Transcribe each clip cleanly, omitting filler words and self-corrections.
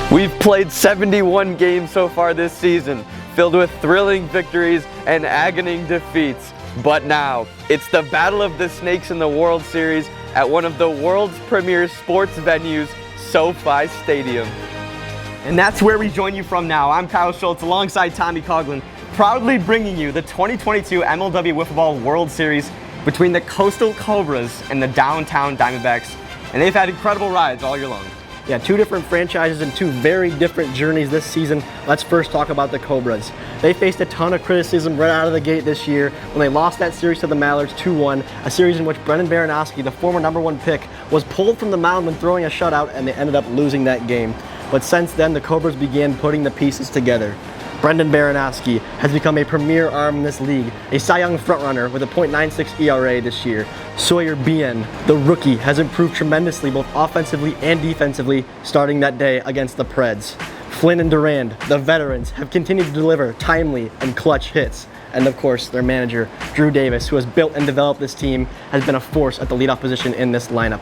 We've played 71 games so far this season, filled with thrilling victories and agony defeats. But now, it's the Battle of the Snakes in the World Series at one of the world's premier sports venues, SOFI Stadium. And that's where we join you from now. I'm Kyle Schultz alongside Tommy Coughlin, proudly bringing you the 2022 MLW Wiffle World Series between the Coastal Cobras and the downtown Diamondbacks. And they've had incredible rides all year long. Yeah, two different franchises and two very different journeys this season. Let's first talk about the Cobras. They faced a ton of criticism right out of the gate this year when they lost that series to the Mallards 2-1, a series in which Brendan Baranowski, the former #1 pick, was pulled from the mound when throwing a shutout, and they ended up losing that game. But since then, the Cobras began putting the pieces together. Brendan Baranowski has become a premier arm in this league, a Cy Young frontrunner with a .96 ERA this year. Sawyer Bien, the rookie, has improved tremendously both offensively and defensively starting that day against the Preds. Flynn and Durand, the veterans, have continued to deliver timely and clutch hits. And of course, their manager, Drew Davis, who has built and developed this team, has been a force at the leadoff position in this lineup.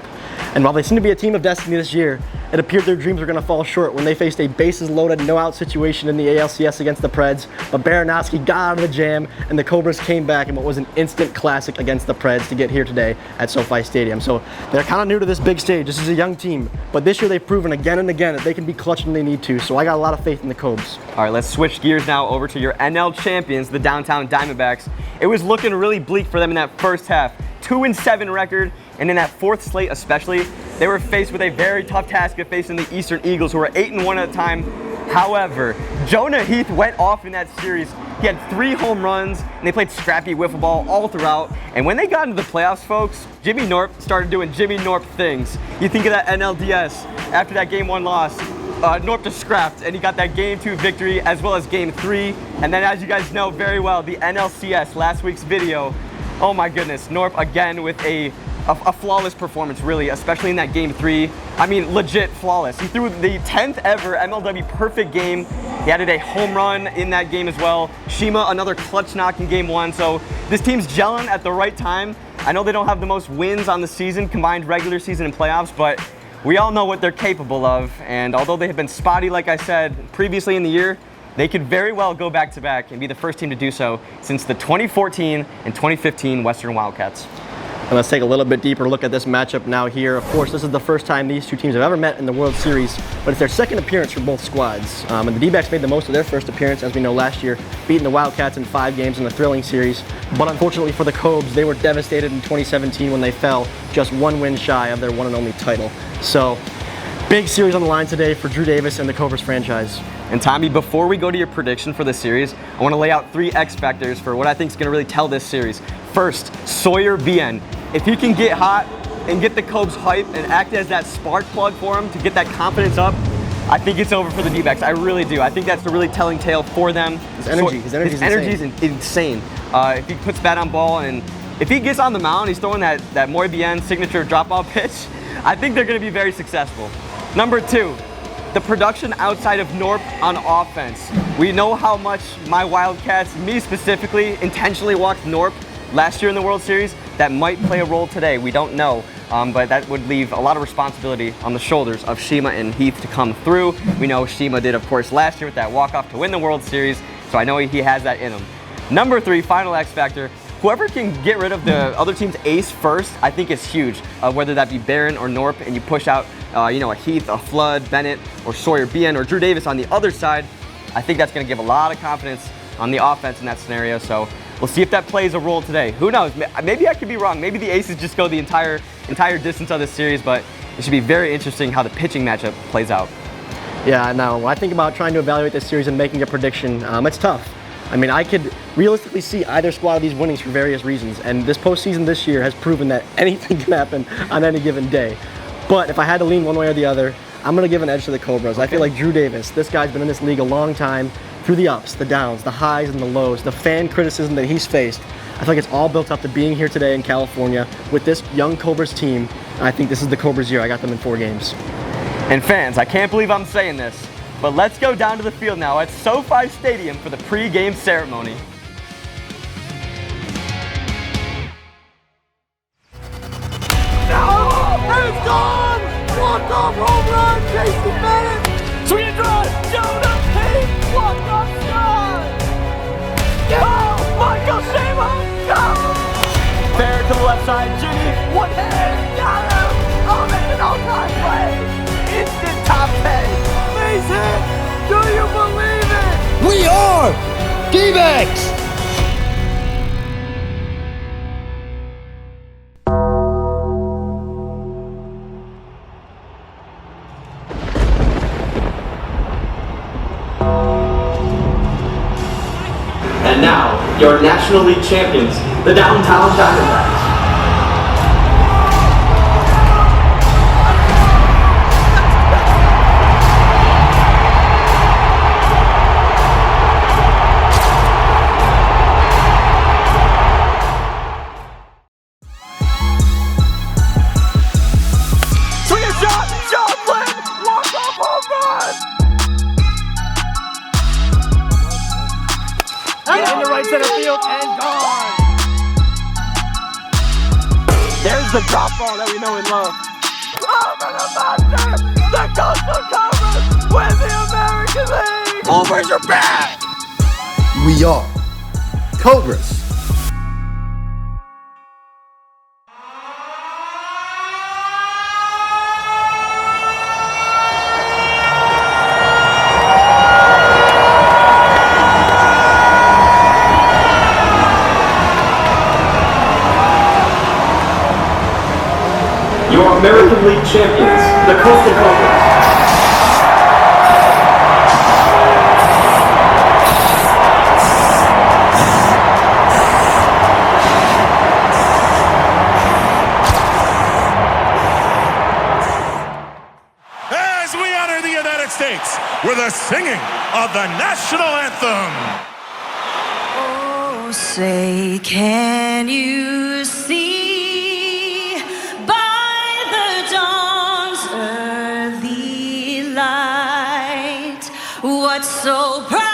And while they seem to be a team of destiny this year, it appeared their dreams were going to fall short when they faced a bases-loaded, no-out situation in the ALCS against the Preds. But Baranowski got out of the jam, and the Cobras came back in what was an instant classic against the Preds to get here today at SoFi Stadium. So they're kind of new to this big stage. This is a young team, but this year they've proven again and again that they can be clutch when they need to. So I got a lot of faith in the Cobs. All right, let's switch gears now over to your NL champions, the downtown Diamondbacks. It was looking really bleak for them in that first half. 2-7 record, and in that fourth slate especially, they were faced with a very tough task of facing the Eastern Eagles, who were 8-1 at the time. However, Jonah Heath went off in that series. He had 3 home runs, and they played scrappy wiffle ball all throughout. And when they got into the playoffs, folks, Jimmy Norp started doing Jimmy Norp things. You think of that NLDS after that Game 1 loss. Norp just scrapped, and he got that Game 2 victory as well as Game 3. And then, as you guys know very well, the NLCS, last week's video. Oh my goodness, Norp again with a flawless performance, really, especially in that Game 3. I mean, legit flawless. He threw the 10th ever MLW perfect game. He added a home run in that game as well. Shima, another clutch knock in Game 1. So this team's gelling at the right time. I know they don't have the most wins on the season, combined regular season and playoffs, but we all know what they're capable of. And although they have been spotty, like I said, previously in the year, they could very well go back-to-back and be the first team to do so since the 2014 and 2015 Western Wildcats. And let's take a little bit deeper look at this matchup now here. Of course, this is the first time these two teams have ever met in the World Series, but it's their second appearance for both squads. And the D-backs made the most of their first appearance, as we know, last year, beating the Wildcats in 5 games in a thrilling series. But unfortunately for the Cobs, they were devastated in 2017 when they fell just 1 win shy of their one and only title. So, big series on the line today for Drew Davis and the Cobras franchise. And Tommy, before we go to your prediction for the series, I want to lay out 3 X factors for what I think is going to really tell this series. First, Sawyer Bien. If he can get hot and get the Cobs hype and act as that spark plug for him to get that confidence up, I think it's over for the D-backs. I really do. I think that's a really telling tale for them. His energy is insane. If he puts bat on ball and if he gets on the mound, he's throwing that Muy Bien signature drop ball pitch, I think they're going to be very successful. Number 2. The production outside of Norp on offense. We know how much my Wildcats, me specifically, intentionally walked Norp last year in the World Series. That might play a role today, we don't know. But that would leave a lot of responsibility on the shoulders of Shima and Heath to come through. We know Shima did, of course, last year with that walk-off to win the World Series, so I know he has that in him. Number 3, final X factor. Whoever can get rid of the other team's ace first, I think is huge. Whether that be Barron or Norp, and you push out a Heath, a Flood, Bennett, or Sawyer Bien, or Drew Davis on the other side, I think that's going to give a lot of confidence on the offense in that scenario. So we'll see if that plays a role today. Who knows? Maybe I could be wrong. Maybe the aces just go the entire distance of this series, but it should be very interesting how the pitching matchup plays out. Yeah, now when I think about trying to evaluate this series and making a prediction, it's tough. I mean, I could realistically see either squad of these winnings for various reasons, and this postseason this year has proven that anything can happen on any given day. But if I had to lean one way or the other, I'm going to give an edge to the Cobras. Okay. I feel like Drew Davis, this guy's been in this league a long time, through the ups, the downs, the highs and the lows, the fan criticism that he's faced. I feel like it's all built up to being here today in California with this young Cobras team. I think this is the Cobras' year. I got them in 4 games. And fans, I can't believe I'm saying this, but let's go down to the field now at SoFi Stadium for the pre-game ceremony. It's gone! Walk-off home run, Jason Bennett! Swing and drive! Jonah Payne! What the shot! Oh, Michael Shamo! Go! Fair to the left side, Jimmy, one hand, got him! Oh, man, an all-time play! Instant top 10! Amazing! Do you believe it? We are D-backs! And now, your National League champions, the Downtown Diamondbacks. Swing a shot, Joplin! Walk-off home run! In the right center field and gone. There's the drop ball that we know and love. Over the monster! The Coastal Cobras win the American League! Cobras are back! We are Cobras. Your American League champions, the Coastal Cobras. As we honor the United States with a singing of the national anthem. Oh, say, can you see by the dawn's early light what so proudly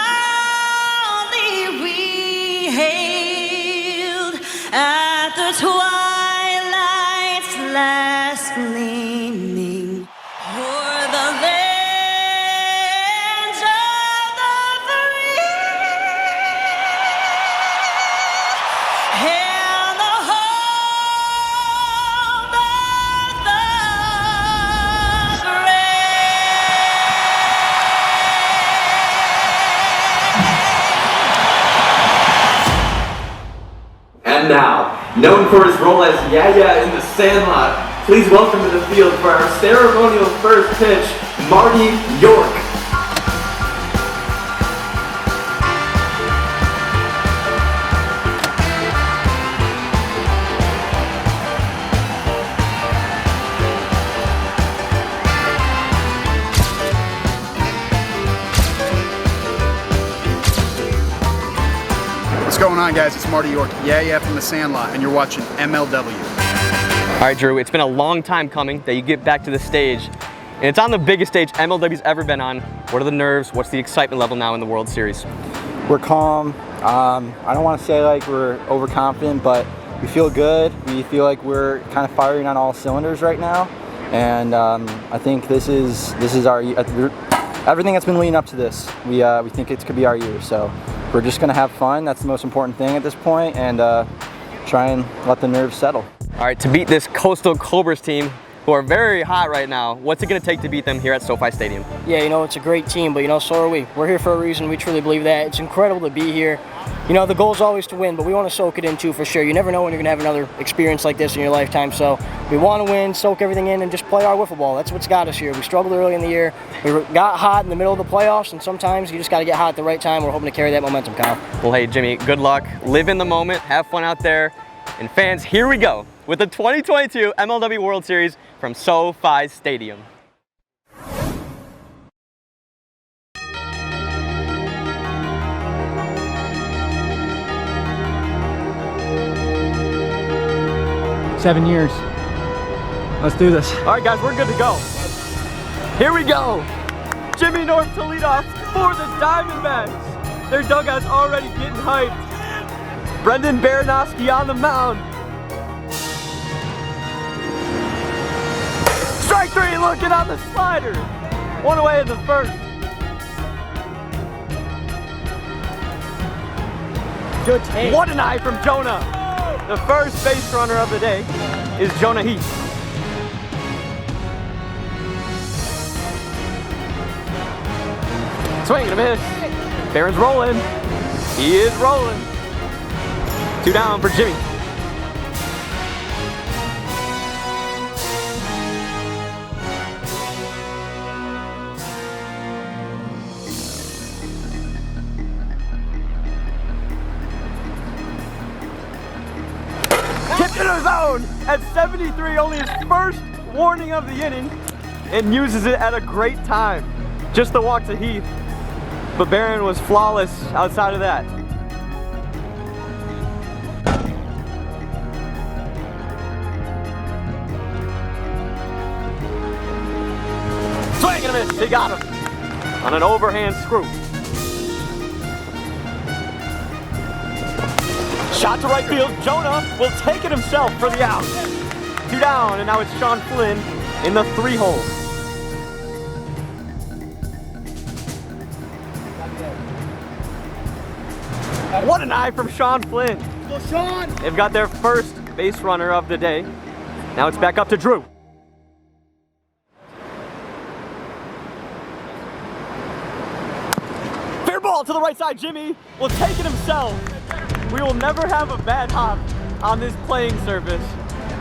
we hailed at the twilight's last gleaming o'er the lands of the free and the home of the And now, known for his role as Yaya in the Sandlot, please welcome to the field for our ceremonial first pitch, Marty York. What's going on, guys? It's Marty York, yeah from the Sandlot, and you're watching MLW. All right, Drew, it's been a long time coming that you get back to the stage, and it's on the biggest stage MLW's ever been on. What are the nerves? What's the excitement level now in the World Series? We're calm. I don't want to say like we're overconfident, but we feel good. We feel like we're kind of firing on all cylinders right now, and I think this is our everything that's been leading up to this. We think it could be our year, so we're just gonna have fun. That's the most important thing at this point, and try and let the nerves settle. All right, to beat this Coastal Cobras team, who are very hot right now, what's it gonna take to beat them here at SoFi Stadium? Yeah, you know, it's a great team, but you know, so are we. We're here for a reason. We truly believe that. It's incredible to be here. You know, the goal is always to win, but we want to soak it in too, for sure. You never know when you're going to have another experience like this in your lifetime, so we want to win, soak everything in, and just play our wiffle ball. That's what's got us here. We struggled early in the year. We got hot in the middle of the playoffs, and sometimes you just got to get hot at the right time. We're hoping to carry that momentum, Kyle. Well, hey, Jimmy, good luck. Live in the moment. Have fun out there. And fans, here we go with the 2022 MLW World Series from SoFi Stadium. Seven years. Let's do this. All right, guys, we're good to go. Here we go. Jimmy North to lead off for the Diamondbacks. Their dugout's already getting hyped. Brendan Baranowski on the mound. Strike three, looking on the slider. One away in the first. Good take. What an eye from Jonah. The first base runner of the day is Jonah Heath. Swing and a miss. Barron's rolling. He is rolling. 2 down for Jimmy. Tipped into his zone at 73, only his first warning of the inning, and uses it at a great time. Just the walk to Heath, but Barron was flawless outside of that. Swing and a miss, he got him on an overhand screw. Shot to right field, Jonah will take it himself for the out. 2 down, and now it's Sean Flynn in the 3-hole. What an eye from Sean Flynn. Go, Sean. They've got their first base runner of the day. Now it's back up to Drew. Fair ball to the right side, Jimmy will take it himself. We will never have a bad hop on this playing surface.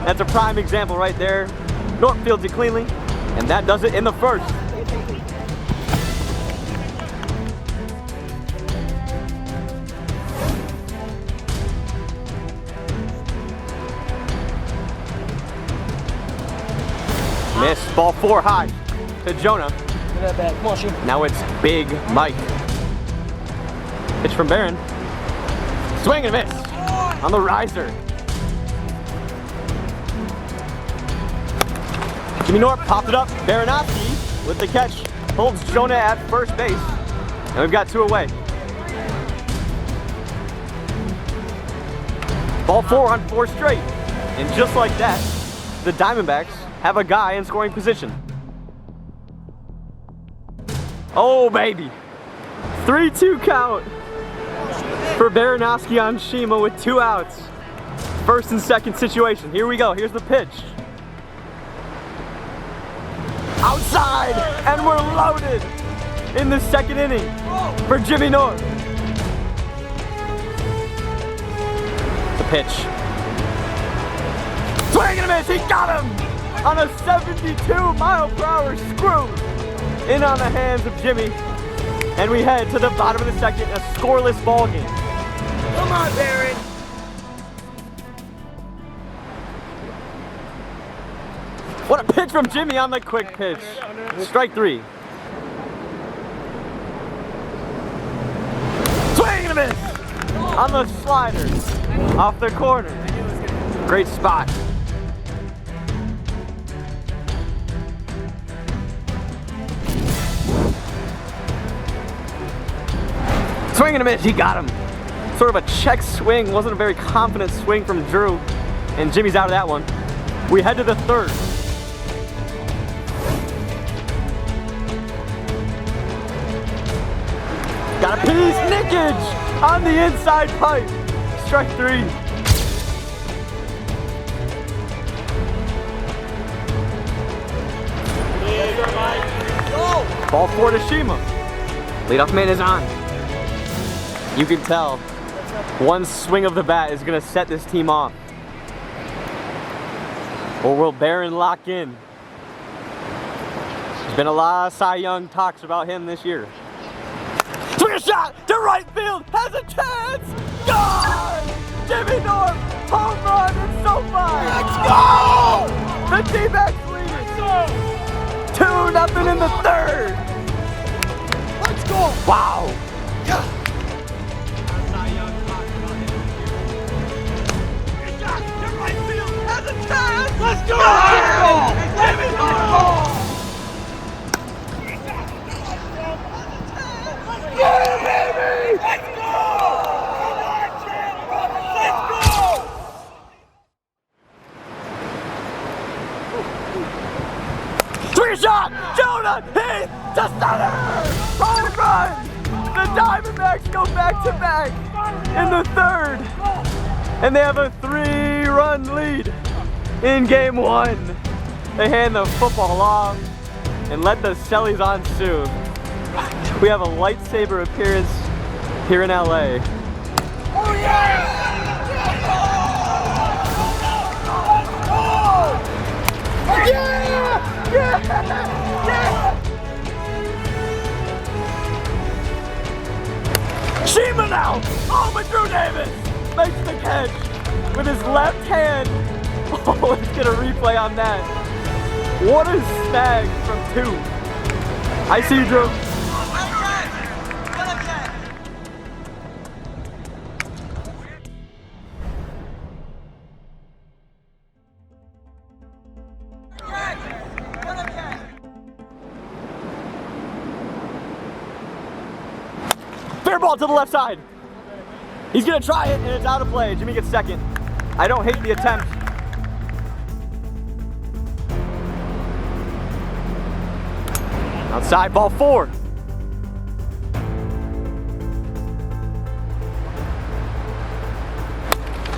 That's a prime example right there. Norton fields it cleanly, and that does it in the first. Miss, ball 4 high to Jonah. Get that back. Come on, shoot. Now it's Big Mike. Pitch from Barron. Swing and a miss on the riser. Jimmy Norp popped it up. Baranowski with the catch holds Jonah at first base. And we've got 2 away. Ball 4 on 4 straight. And just like that, the Diamondbacks have a guy in scoring position. Oh, baby. 3-2 count for Baranowski on Shima with 2 outs. First and second situation. Here we go. Here's the pitch. Outside, and we're loaded in the second inning for Jimmy North. The pitch. Swing and a miss, he got him on a 72-mile-per-hour screw in on the hands of Jimmy. And we head to the bottom of the second, a scoreless ball game. Come on, Barron. What a pitch from Jimmy on the quick pitch. Strike 3. Swing and a miss on the slider off the corner. Great spot. Swing and a miss, he got him. Sort of a check swing, wasn't a very confident swing from Drew, and Jimmy's out of that one. We head to the third. Got a piece, nickage on the inside pipe. Strike 3. Ball 4 to Shima. Leadoff man is on. You can tell one swing of the bat is going to set this team off. Or will Barron lock in? There's been a lot of Cy Young talks about him this year. Swing a shot to right field, has a chance! Gone! Jimmy North, home run in SoFi! Let's go! The D-backs lead it! 2-0 in the third! Let's go! Wow! Yeah. Let's go! Let's go! Get it, baby! Let's go! Let's go! Swing a shot Jonah Heath to center! Home run! The Diamondbacks go back-to-back in the third. And they have a 3-run lead in game 1. They hand the football off and let the Shellies on soon. We have a lightsaber appearance here in LA. Oh yeah! Yeah! Yeah! Shima now! Oh, but Drew Davis makes the catch with his left hand. Oh, let's get a replay on that. What a snag from 2. I see you, Drew. Fair ball to the left side. He's gonna try it and it's out of play. Jimmy gets second. I don't hate the attempt. Outside, ball 4.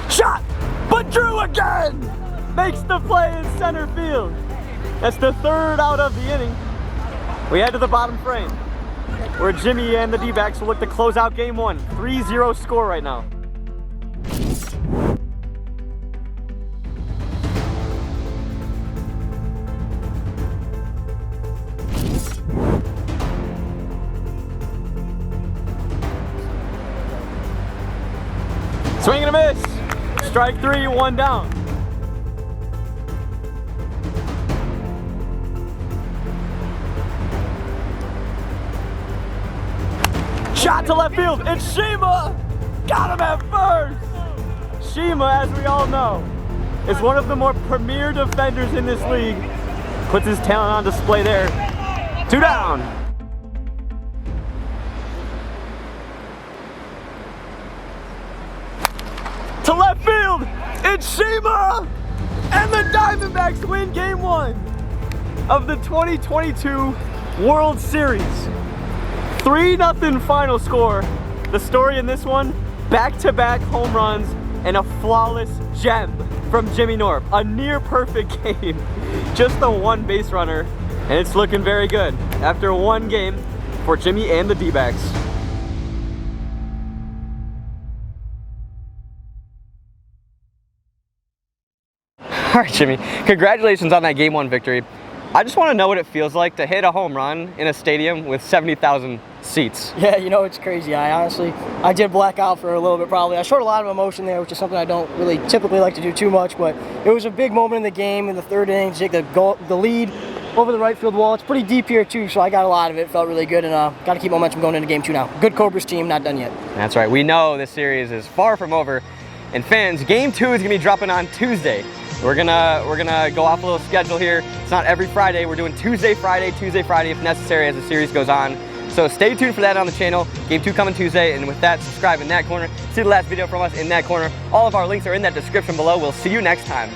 Shot, but Drew again makes the play in center field. That's the 3rd out of the inning. We head to the bottom frame, where Jimmy and the D-backs will look to close out game 1. 3-0 score right now. Swing and a miss. Strike 3, 1 down. Shot to left field, it's Shima! Got him at first! Shima, as we all know, is one of the more premier defenders in this league. Puts his talent on display there. 2 down. To left field, it's Shima! And the Diamondbacks win game 1 of the 2022 World Series. 3-0 final score. The story in this one, back-to-back home runs and a flawless gem from Jimmy Norp. A near perfect game. Just the 1 base runner, and it's looking very good after 1 game for Jimmy and the D-backs. All right, Jimmy, congratulations on that game 1 victory. I just want to know what it feels like to hit a home run in a stadium with 70,000 seats. Yeah, you know, it's crazy. I did black out for a little bit probably. I showed a lot of emotion there, which is something I don't really typically like to do too much, but it was a big moment in the game in the 3rd inning to take the lead over the right field wall. It's pretty deep here too, so I got a lot of it. Felt really good, and got to keep momentum going into game 2 now. Good Cobras team, not done yet. That's right. We know this series is far from over. And fans, game 2 is going to be dropping on Tuesday. We're gonna go off a little schedule here. It's not every Friday. We're doing Tuesday, Friday if necessary as the series goes on. So stay tuned for that on the channel. Game 2 coming Tuesday, and with that, subscribe in that corner. See the last video from us in that corner. All of our links are in that description below. We'll see you next time.